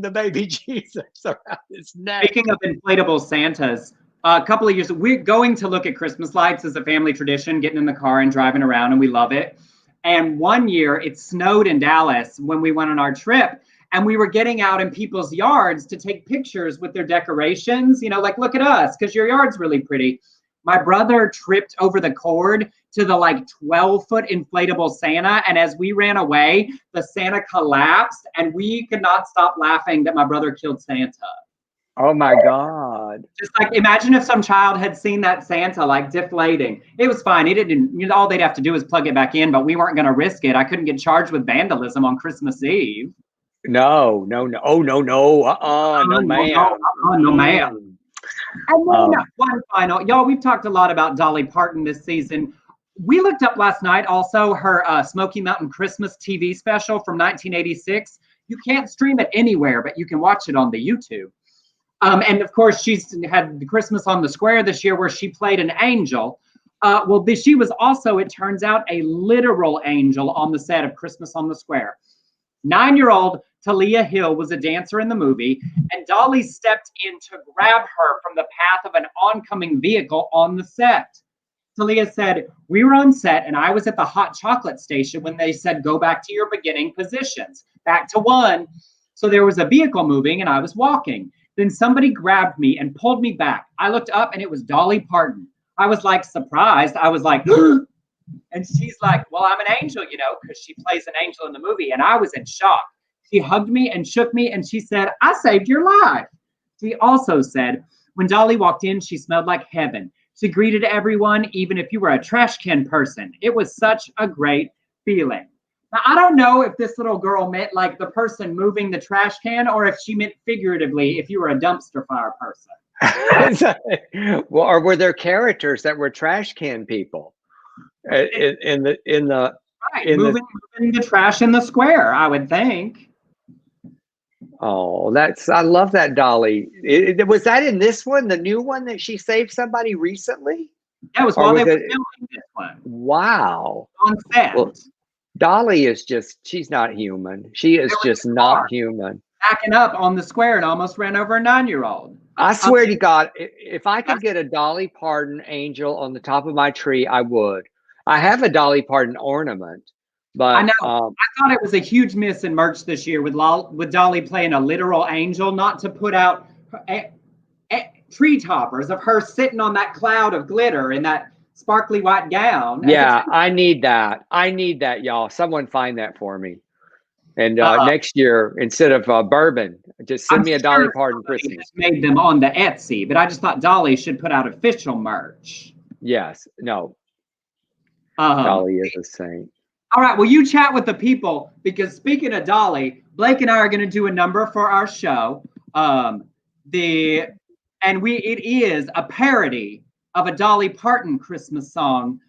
the baby Jesus around his neck. Speaking of inflatable Santas, a couple of years, we're going to look at Christmas lights as a family tradition, getting in the car and driving around, and we love it. And one year it snowed in Dallas when we went on our trip, and we were getting out in people's yards to take pictures with their decorations, like, look at us, because your yard's really pretty. My brother tripped over the cord to the 12-foot inflatable Santa. And as we ran away, the Santa collapsed and we could not stop laughing that my brother killed Santa. Oh my God. Just imagine if some child had seen that Santa deflating. It was fine. It didn't, all they'd have to do is plug it back in, but we weren't going to risk it. I couldn't get charged with vandalism on Christmas Eve. No. Oh, no. No, ma'am. No, ma'am. And then one final, y'all, we've talked a lot about Dolly Parton this season. We looked up last night also her Smoky Mountain Christmas TV special from 1986. You can't stream it anywhere, but you can watch it on the YouTube. And of course, she's had the Christmas on the Square this year where she played an angel. She was also, it turns out, a literal angel on the set of Christmas on the Square. 9-year-old Talia Hill was a dancer in the movie, and Dolly stepped in to grab her from the path of an oncoming vehicle on the set. Talia said, we were on set and I was at the hot chocolate station when they said, go back to your beginning positions, back to one. So there was a vehicle moving and I was walking. Then somebody grabbed me and pulled me back. I looked up and it was Dolly Parton. I was surprised. I was like, and she's like, well, I'm an angel, because she plays an angel in the movie. And I was in shock. She hugged me and shook me and she said, I saved your life. She also said, when Dolly walked in, she smelled like heaven. She greeted everyone, even if you were a trash can person. It was such a great feeling. Now, I don't know if this little girl meant the person moving the trash can or if she meant figuratively if you were a dumpster fire person. Well, or were there characters that were trash can people? in the Right, in the moving the trash in the square, I would think. Oh, I love that Dolly. Was that in this one, the new one that she saved somebody recently? That was Or while they was were it- filming this one Wow. on set. Well, Dolly is she's not human. She is just not human. Backing up on the square and almost ran over a 9-year-old. I swear to God, if I could get a Dolly Parton angel on the top of my tree, I would. I have a Dolly Parton ornament, but I know. I thought it was a huge miss in merch this year with Dolly playing a literal angel, not to put out tree toppers of her sitting on that cloud of glitter in that sparkly white gown. Yeah, I need that. I need that, y'all. Someone find that for me. And next year, instead of bourbon, just send me a Dolly Parton Christmas. Made them on the Etsy, but I just thought Dolly should put out official merch. Yes. No. Dolly is a saint. All right. Well, you chat with the people, because speaking of Dolly, Blake and I are going to do a number for our show. It is a parody of a Dolly Parton Christmas song.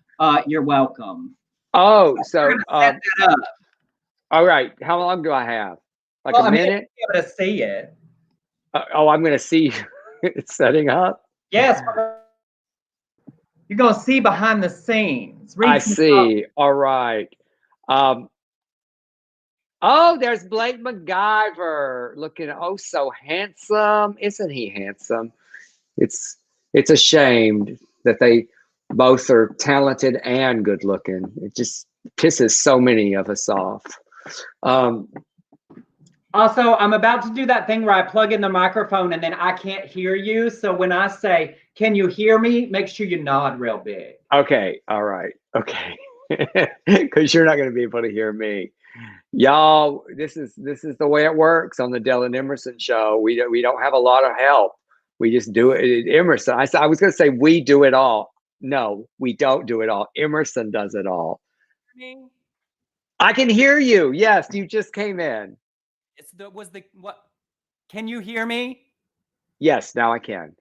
You're welcome. Oh, so Set that up. all right. How long do I have? Like a minute? You're able to see it. I'm going to see it's setting up. Yes. You're going to see behind the scenes. I see. All right. Oh, there's Blake MacGyver looking so handsome. Isn't he handsome? It's a shame that they both are talented and good looking. It just pisses so many of us off. Also, I'm about to do that thing where I plug in the microphone and then I can't hear you. So when I say, "Can you hear me?" make sure you nod real big. Okay. All right. Okay. Because you're not going to be able to hear me. Y'all, this is the way it works on the Dell and Emerson show. We don't have a lot of help. We just do it. Emerson, I was going to say we do it all. No, we don't do it all. Emerson does it all. I can hear you. Yes, you just came in. What? Can you hear me? Yes, now I can.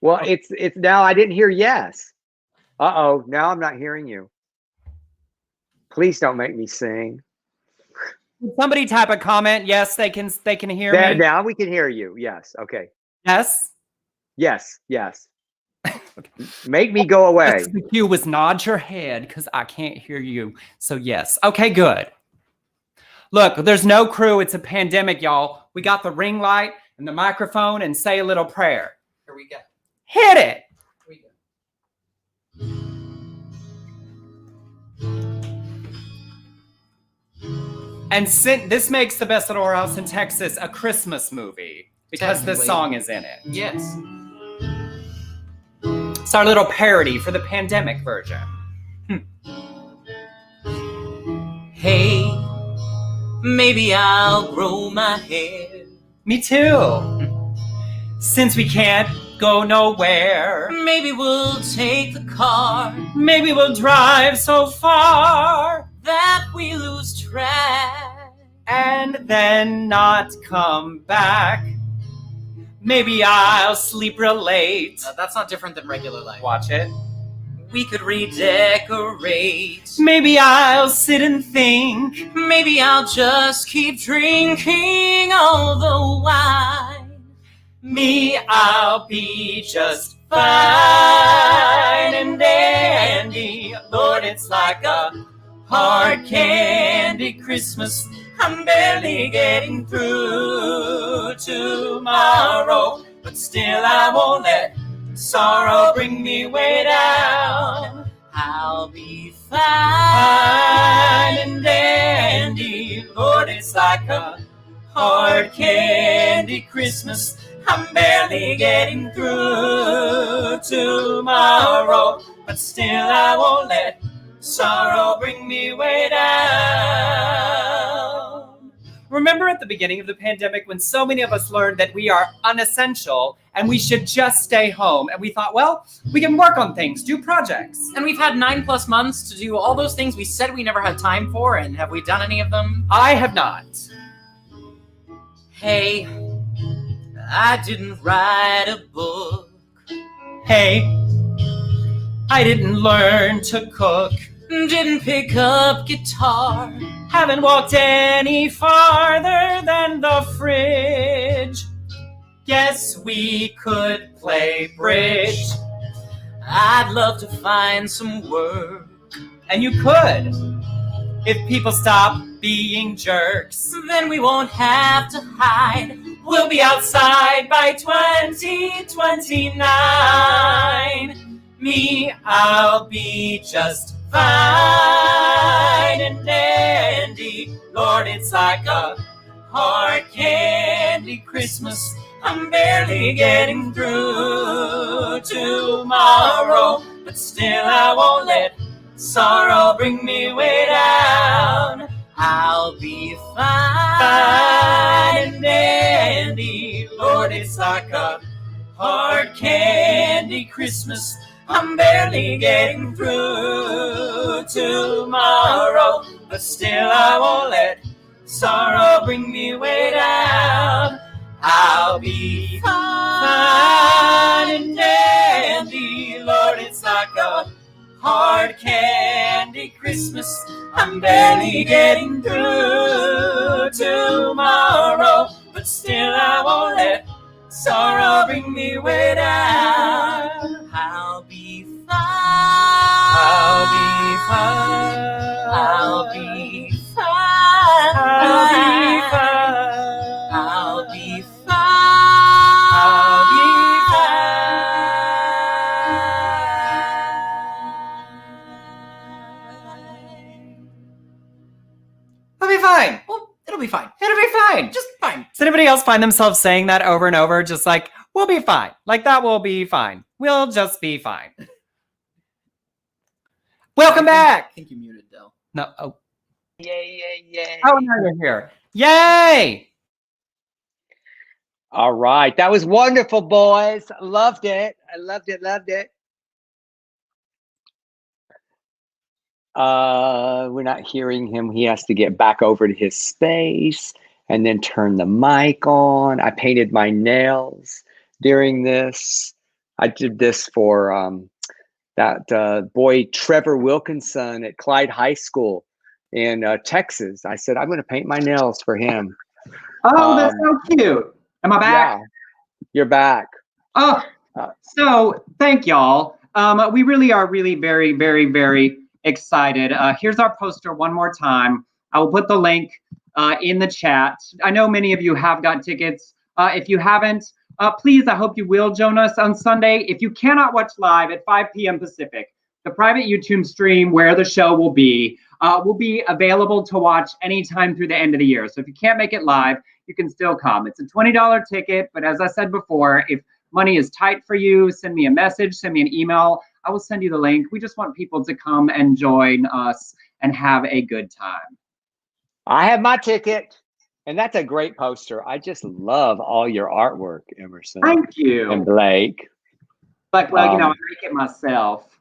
Well, it's now I didn't hear yes. Uh-oh, now I'm not hearing you. Please don't make me sing. Somebody type a comment. Yes, they can hear me. Now we can hear you. Yes. Okay. Yes. Yes. Yes. Make me go away. The cue was nod your head because I can't hear you. So yes. Okay, good. Look, there's no crew. It's a pandemic, y'all. We got the ring light and the microphone and say a little prayer. Here we go. Hit it. Here we go. And this makes the Best at Our House in Texas a Christmas movie because this song is in it. Yes. It's our little parody for the pandemic version. Hey, maybe I'll grow my hair. Me too. Since we can't go nowhere, Maybe we'll take the car maybe we'll drive so far that we lose track. and then not come back. Maybe I'll sleep real late. That's not different than regular life. Watch it. We could redecorate. Maybe I'll sit and think. Maybe I'll just keep drinking all the wine. Me, I'll be just fine and dandy. Lord, it's like a hard candy Christmas. I'm barely getting through tomorrow, but still I won't let sorrow bring me way down. I'll be Fine and dandy. Lord, it's like a hard candy Christmas. I'm barely getting through tomorrow, but still I won't let sorrow bring me way down. Remember at the beginning of the pandemic when so many of us learned that we are unessential and we should just stay home? And we thought, well, we can work on things, do projects. And we've had 9+ months to do all those things we said we never had time for, and have we done any of them? I have not. Hey, I didn't write a book. Hey, I didn't learn to cook, didn't pick up guitar, haven't walked any farther than the fridge. Guess we could play bridge. I'd love to find some work. And you could. If people stop being jerks, then we won't have to hide. We'll be outside by 2029. Me, I'll be just fine and dandy. Lord, it's like a hard candy Christmas. I'm barely getting through tomorrow, but still I won't let sorrow bring me way down. I'll be fine and dandy. Lord, it's like a hard candy Christmas. I'm barely getting through tomorrow, but still I won't let sorrow bring me way down. I'll be fine and dandy. Lord, it's like a hard candy Christmas. I'm barely getting through tomorrow, but still I won't let sorrow bring me way down. I'll be fine. I'll be fine. I'll be fine. I'll be fine. I'll be fine. I'll be It'll be fine. Well, it'll be fine. It'll be fine. Just fine. Does anybody else find themselves saying that over and over? Just like, we'll be fine. Like, that will be fine. We'll just be fine. Welcome back. I think you muted, Del. No. Oh. Yay, yay, yay. Oh, now you're here. Yay. All right. That was wonderful, boys. Loved it. I loved it. Loved it. We're not hearing him. He has to get back over to his space and then turn the mic on. I painted my nails during this. I did this for that boy Trevor Wilkinson at Clyde High School in Texas. I said, I'm going to paint my nails for him. Oh, that's so cute. Am I back? Yeah, you're back. Oh, so thank y'all. We really are very, very, very excited. Here's our poster one more time. I will put the link in the chat. I know many of you have got tickets. If you haven't, please, I hope you will join us on Sunday. If you cannot watch live at 5 p.m. Pacific, the private YouTube stream where the show will be available to watch anytime through the end of the year. So if you can't make it live, you can still come. It's a $20 ticket, but as I said before, if money is tight for you, send me a message, send me an email. I will send you the link. We just want people to come and join us and have a good time. I have my ticket, and that's a great poster. I just love all your artwork, Emerson. Thank you. And Blake. But, well, you know, I make it myself.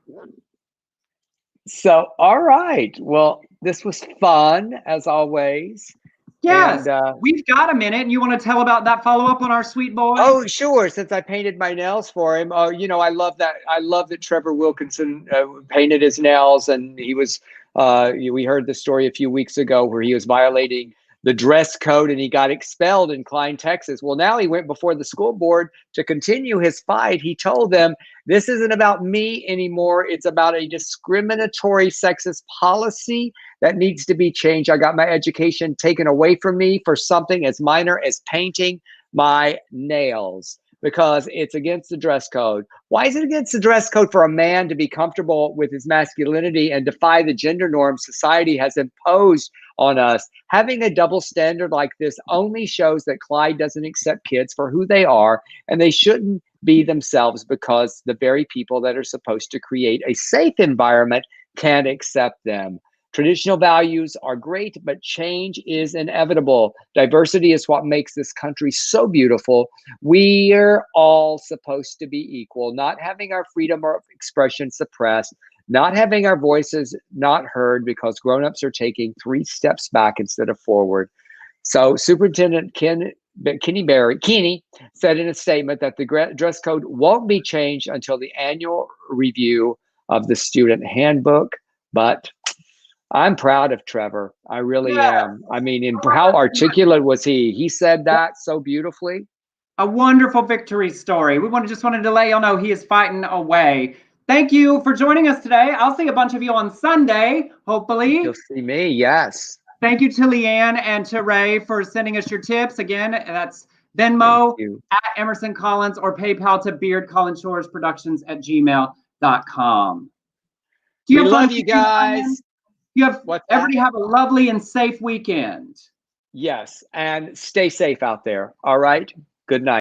So, all right. Well, this was fun, as always. Yes, and, we've got a minute. You want to tell about that follow-up on our sweet boy? Oh, sure. Since I painted my nails for him, you know, I love that. I love that Trevor Wilkinson painted his nails, and he was. We heard the story a few weeks ago where he was violating the dress code and he got expelled in Klein, Texas. Well, now he went before the school board to continue his fight. He told them, this isn't about me anymore. It's about a discriminatory sexist policy that needs to be changed. I got my education taken away from me for something as minor as painting my nails because it's against the dress code. Why is it against the dress code for a man to be comfortable with his masculinity and defy the gender norms society has imposed on us? Having a double standard like this only shows that Clyde doesn't accept kids for who they are, and they shouldn't be themselves because the very people that are supposed to create a safe environment can't accept them. Traditional values are great, but change is inevitable. Diversity is what makes this country so beautiful. We're all supposed to be equal, not having our freedom of expression suppressed, not having our voices not heard because grownups are taking 3 steps back instead of forward. So Superintendent Keeney said in a statement that the dress code won't be changed until the annual review of the student handbook. But I'm proud of Trevor. I really am. I mean, and how articulate was he? He said that so beautifully. A wonderful victory story. We just wanted to let y'all know he is fighting away. Thank you for joining us today. I'll see a bunch of you on Sunday, hopefully. You'll see me, yes. Thank you to Leanne and to Ray for sending us your tips. Again, that's Venmo at Emerson Collins or PayPal to beardcollinshoresproductions@gmail.com. We love you guys. Everybody have a lovely and safe weekend. Yes, and stay safe out there. All right. Good night.